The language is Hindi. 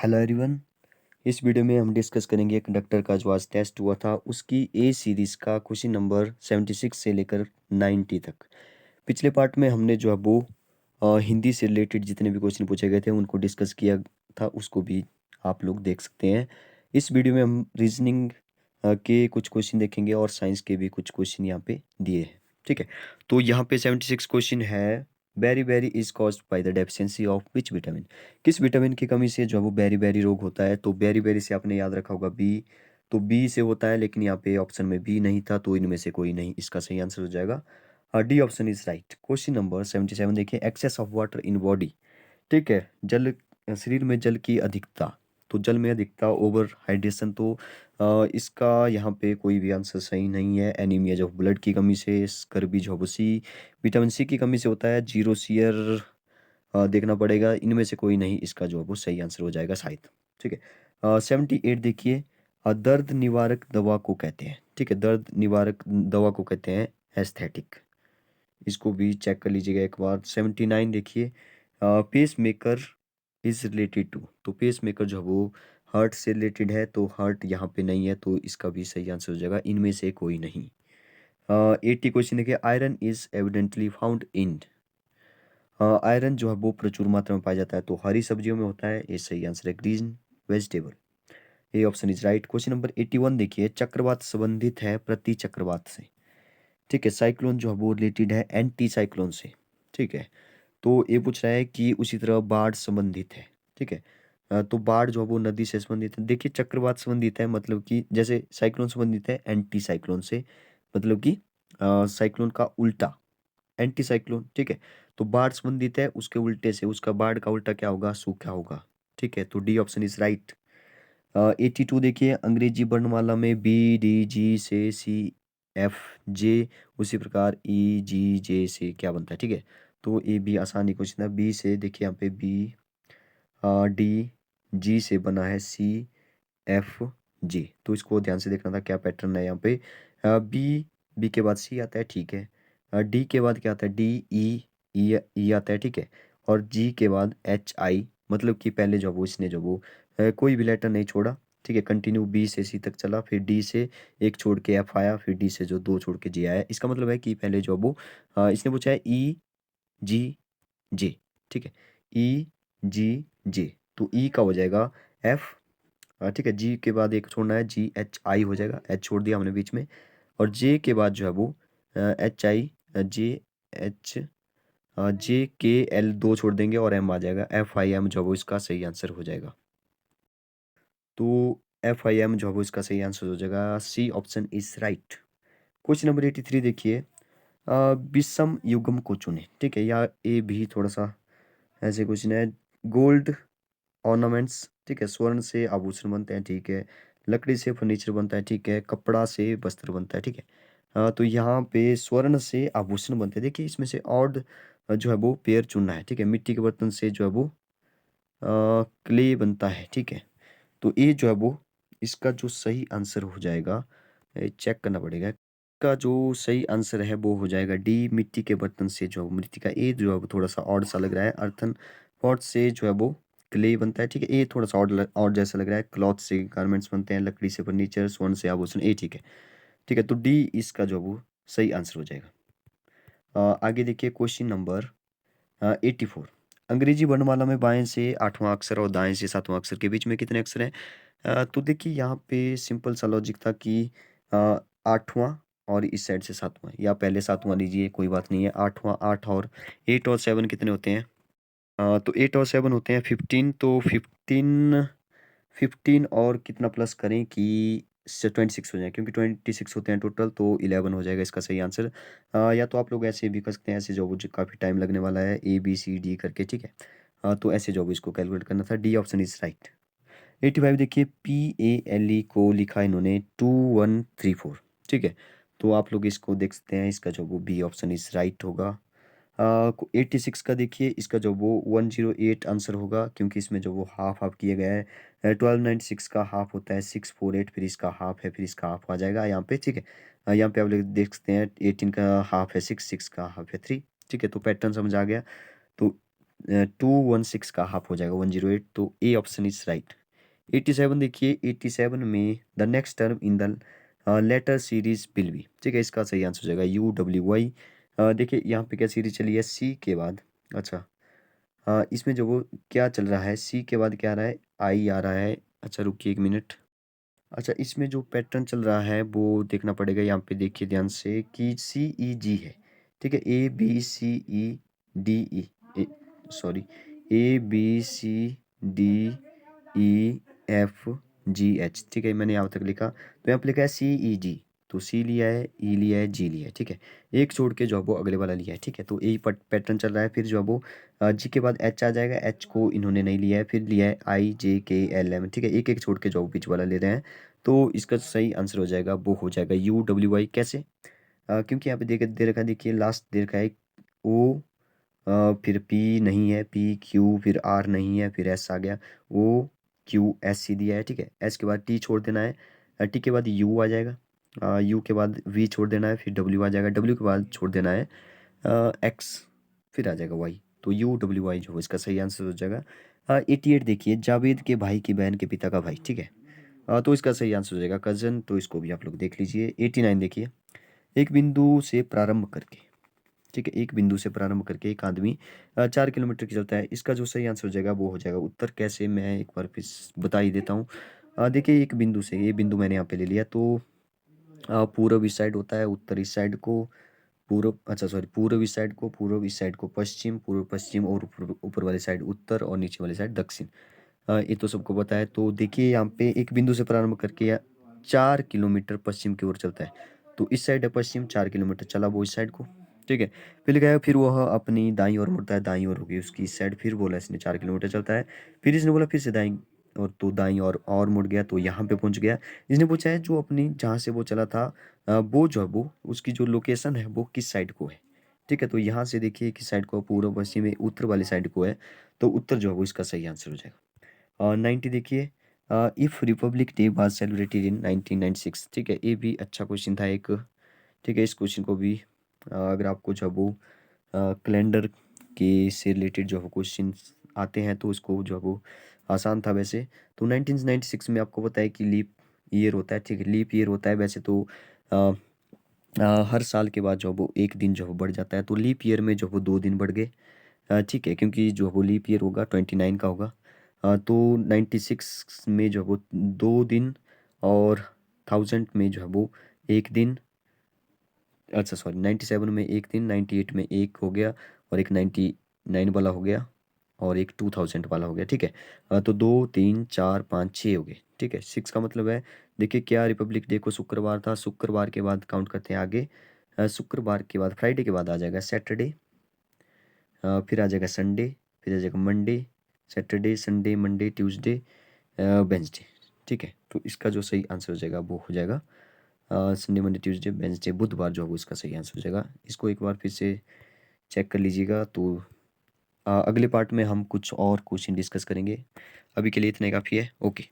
Hello everyone. इस वीडियो में हम डिस्कस करेंगे कंडक्टर का जो आज टेस्ट हुआ था उसकी ए सीरीज़ का क्वेश्चन नंबर 76 से लेकर 90 तक। पिछले पार्ट में हमने जो है वो हिंदी से रिलेटेड जितने भी क्वेश्चन पूछे गए थे उनको डिस्कस किया था, उसको भी आप लोग देख सकते हैं। इस वीडियो में हम रीजनिंग के कुछ क्वेश्चन देखेंगे और साइंस के भी कुछ क्वेश्चन यहाँ पे दिए हैं। ठीक है, तो यहाँ पे 76 क्वेश्चन है। Beri beri is caused by the deficiency of which vitamin. किस विटामिन की कमी से जो है वो बेरी बेरी रोग होता है। तो बेरी बेरी से आपने याद रखा होगा बी, तो बी से होता है, लेकिन यहाँ पे ऑप्शन में बी नहीं था, तो इनमें से कोई नहीं, इसका सही आंसर हो जाएगा D option is right. Question number 77 देखिए, excess of water in body. ठीक है, जल शरीर में जल की अधिकता, तो जल में अधिकता ओवर हाइड्रेशन, तो इसका यहाँ पे कोई भी आंसर सही नहीं है। एनीमिया जो ब्लड की कमी से, स्कर्वी जो है वो सी, विटामिन सी की कमी से होता है, जीरो सीयर देखना पड़ेगा, इनमें से कोई नहीं, इसका जो है वो सही आंसर हो जाएगा शायद। ठीक है, 78 देखिए, दर्द निवारक दवा को कहते हैं। ठीक है, दर्द निवारक दवा को कहते हैं एस्थेटिक, इसको भी चेक कर लीजिएगा एक बार। 79 देखिए, pacemaker is related to, तो पेस मेकर जो है वो हार्ट से रिलेटेड है, तो हार्ट यहाँ पे नहीं है, तो इसका भी सही आंसर हो जाएगा, इनमें से कोई नहीं। 80 क्वेश्चन देखिए, iron is evidently found in, iron जो है वो प्रचुर मात्रा में पाया जाता है, तो हरी सब्जियों में होता है, ये सही आंसर है, ग्रीन वेजिटेबल, ये option is right. Question number 81 देखिए, चक्रवात संबंधित है प्रति चक्रवात से। ठीक है, साइक्लोन जो है वो रिलेटेड है एंटी साइक्लोन से। ठीक है, तो ये पूछ रहा है कि उसी तरह बाढ़ संबंधित है। ठीक है, तो बाढ़ जो है वो नदी से संबंधित है। देखिए, चक्रवात संबंधित है मतलब कि जैसे साइक्लोन संबंधित है एंटी साइक्लोन से, मतलब कि साइक्लोन का उल्टा एंटी साइक्लोन। ठीक है, तो बाढ़ संबंधित है उसके उल्टे से, उसका बाढ़ का उल्टा क्या होगा, सूखा होगा। ठीक है, तो डी ऑप्शन इज राइट। 82 देखिए, अंग्रेजी वर्णमाला में बी डी जी से सी एफ जे, उसी प्रकार ई जी जे से क्या बनता है। ठीक है, तो ये भी आसानी क्वेश्चन है। बी से देखिए यहाँ पे बी, डी, जी से बना है सी एफ जे, तो इसको ध्यान से देखना था क्या पैटर्न है यहाँ पे। बी, बी के बाद सी आता है। ठीक है, डी के बाद क्या आता है, डी ई, ई आता है। ठीक है, और जी के बाद एच आई, मतलब कि पहले जो वो इसने जो वो कोई भी लेटर नहीं छोड़ा। ठीक है, कंटिन्यू बी से सी तक चला, फिर डी से एक छोड़ के एफ आया, फिर डी से जो दो छोड़ के जी आया। इसका मतलब है कि पहले जो वो इसने पूछा है ई जी जे। ठीक है, ई जी जे, तो ई का हो जाएगा एफ। ठीक है, जी के बाद एक छोड़ना है, जी एच आई हो जाएगा, एच छोड़ दिया हमने बीच में, और जे के बाद जो है वो एच आई, जे एच, जे के एल दो छोड़ देंगे और एम आ जाएगा, एफ आई एम जो है वो इसका सही आंसर हो जाएगा। तो एफ आई एम जो है वो इसका सही आंसर हो जाएगा, C option is right. Question number 83 देखिए, विषम युग्म को चुने। ठीक है, या ये भी थोड़ा सा ऐसे क्वेश्चन है। गोल्ड ऑर्नामेंट्स, ठीक है, स्वर्ण से आभूषण बनते हैं। ठीक है, लकड़ी से फर्नीचर बनता है। ठीक है, कपड़ा से वस्त्र बनता है। ठीक है, तो यहाँ पे स्वर्ण से आभूषण बनते हैं। देखिए, इसमें से ऑड जो है वो पेयर चुनना है। ठीक है, मिट्टी के बर्तन से जो है वो क्ले बनता है। ठीक है, तो ये जो है वो इसका जो सही आंसर हो जाएगा, चेक करना पड़ेगा, का जो सही आंसर है वो हो जाएगा डी, मिट्टी के बर्तन से जो है मिट्टी का, ए जो है वो थोड़ा सा ऑड सा लग रहा है, अर्थन पॉट से जो है वो क्ले बनता है। ठीक है, ये थोड़ा सा ऑड जैसा लग रहा है, क्लॉथ से गारमेंट्स बनते हैं, लकड़ी से फर्नीचर, स्वर्ण से आभूषण, ए ठीक है। ठीक है, तो डी इसका जो है वो सही आंसर हो जाएगा। आगे देखिए, क्वेश्चन नंबर 84, अंग्रेजी वर्णमाला में बाएं से आठवां अक्षर और दाएं से सातवां अक्षर के बीच में कितने अक्षर हैं। तो देखिए, यहाँ पे सिंपल सा लॉजिक था कि आठवां और इस साइड से सातवां, या पहले सातवां लीजिए, कोई बात नहीं है। आठवां, आठ और एट और सेवन कितने होते हैं, तो एट और सेवन होते हैं 15, तो 15, 15 और कितना प्लस करें कि 26 हो जाए, क्योंकि 26 होते हैं टोटल, तो 11 हो जाएगा इसका सही आंसर। या तो आप लोग ऐसे भी कर सकते हैं, ऐसे जो काफ़ी टाइम लगने वाला है, ए बी सी डी करके। ठीक है, तो ऐसे जो इसको कैलकुलेट करना था, डी ऑप्शन इज राइट। 85 देखिए, पी ए एल ई को लिखा इन्होंने 2134। ठीक है, तो आप लोग इसको देख सकते हैं, इसका जो वो बी ऑप्शन इज राइट होगा। 86 का देखिए, इसका जो वो 108 आंसर होगा, क्योंकि इसमें जो वो हाफ हाफ किया गया है। 1296 का हाफ होता है 648, फिर इसका हाफ है, फिर इसका हाफ आ जाएगा यहाँ पे। ठीक है, यहाँ पे आप लोग देख सकते हैं 18 का हाफ है 6, 6 का हाफ है 3। ठीक है, तो पैटर्न समझ आ गया। तो 216 का हाफ हो जाएगा 108, तो ए ऑप्शन इज राइट। 87 देखिए, 87 में the next term in the letter series will be, ठीक है, इसका सही आंसर हो जाएगा UWY। देखिए यहाँ पे क्या सीरीज चली है सी के बाद। अच्छा, इसमें जो वो क्या चल रहा है, सी के बाद क्या आ रहा है, आई आ रहा है। अच्छा रुकिए एक मिनट। अच्छा, इसमें जो पैटर्न चल रहा है वो देखना पड़ेगा। यहाँ पे देखिए ध्यान से कि CEG है, ठीक है, ABCEDE, सॉरी, ABCDEFGH, ठीक है, मैंने यहाँ तक लिखा, तो यहाँ पे लिखा है CEG, तो सी लिया है, ई लिया है, जी लिया है, ठीक है, एक छोड़ के जो है वो अगले वाला लिया है, ठीक है, तो यही पैटर्न चल रहा है। फिर जो है वो जी के बाद एच आ जाएगा, एच को इन्होंने नहीं लिया है, फिर लिया है IJKLM, ठीक है, एक एक छोड़ के जो बीच वाला ले रहे हैं। तो इसका सही आंसर हो जाएगा, वो हो जाएगा UWY। कैसे? क्योंकि यहाँ पे दे रखा है, देखिए लास्ट दे रखा है O, फिर P नहीं है, PQ, फिर R नहीं है, फिर S आ गया, OQSC दिया है, ठीक है, S के बाद T छोड़ देना है, T के बाद U आ जाएगा, U के बाद V छोड़ देना है, फिर W आ जाएगा, W के बाद छोड़ देना है X, फिर आ जाएगा Y, तो UWY जो इसका सही आंसर हो जाएगा। 88 देखिए, जावेद के भाई की बहन के पिता का भाई, ठीक है, तो इसका सही आंसर हो जाएगा कज़न, तो इसको भी आप लोग देख लीजिए। 89 देखिए, एक बिंदु से प्रारंभ करके, ठीक है, एक बिंदु से प्रारंभ करके एक आदमी 4 किलोमीटर की चलता है, इसका जो सही आंसर हो जाएगा वो हो जाएगा उत्तर। कैसे, मैं एक बार फिर बता ही देता हूँ। देखिए एक बिंदु से, ये बिंदु मैंने यहाँ पे ले लिया, तो पूर्व इस साइड होता है, उत्तर इस साइड को, पूर्व, अच्छा सॉरी, पूर्व इस साइड को, पूर्व इस साइड को पश्चिम, पूर्व पश्चिम, और ऊपर ऊपर वाली साइड उत्तर, और नीचे वाली साइड दक्षिण। ये तो सबको पता है। तो देखिए यहाँ पे एक बिंदु से प्रारंभ करके या 4 किलोमीटर पश्चिम की ओर चलता है, तो इस साइड है पश्चिम, 4 किलोमीटर चला वो इस साइड को, ठीक है, फिर गया, फिर वह अपनी दाईं ओर मुड़ता है, दाईं ओर होगी उसकी इस साइड, फिर बोला इसने 4 किलोमीटर चलता है, फिर इसने बोला फिर से दाईं, और तो दाईं और मुड़ गया, तो यहाँ पे पहुंच गया। इसने पूछा है जो अपनी जहाँ से वो चला था, वो जो है वो उसकी जो लोकेशन है वो किस साइड को है, ठीक है, तो यहाँ से देखिए किस साइड को, पूर्व पश्चिम में उत्तर वाली साइड को है, तो उत्तर जो है वो इसका सही आंसर हो जाएगा। और 90 देखिए, if Republic day was celebrated in 1996, ठीक है, ये भी अच्छा क्वेश्चन था एक, ठीक है, इस क्वेश्चन को भी अगर आपको जो है वो कैलेंडर के से रिलेटेड जो है क्वेश्चन आते हैं तो उसको जो है वो आसान था वैसे। तो 1996 में आपको पता है कि लीप ईयर होता है, ठीक है, लीप ईयर होता है वैसे तो अ, हर साल के बाद जो है वो एक दिन जो है बढ़ जाता है, तो लीप ईयर में जो है वो 2 दिन बढ़ गए, ठीक है, क्योंकि जो वो लीप ईयर होगा 29 का होगा। तो 96 में जो है वो 2 दिन, और 1000 में जो है वो एक दिन, अच्छा सॉरी, 97 में एक दिन, 98 में एक हो गया, और एक 99 वाला हो गया, और एक 2000 वाला हो गया, ठीक है। तो 2 3 4 5 6 हो गए, ठीक है, 6 का मतलब है, देखिए क्या रिपब्लिक डे को शुक्रवार था, शुक्रवार के बाद काउंट करते हैं आगे, शुक्रवार के बाद फ्राइडे के बाद आ जाएगा सैटरडे, फिर आ जाएगा संडे, फिर आ जाएगा Monday, Saturday, Sunday, Monday, Tuesday, Wednesday, ठीक है, तो इसका जो सही आंसर हो जाएगा वो हो जाएगा संडे, मंडे, ट्यूसडे, वेंसडे, बुधवार जो होगा इसका सही आंसर हो जाएगा। इसको एक बार फिर से चेक कर लीजिएगा। तो अगले पार्ट में हम कुछ और क्वेश्चन डिस्कस करेंगे, अभी के लिए इतना ही काफ़ी है। ओके।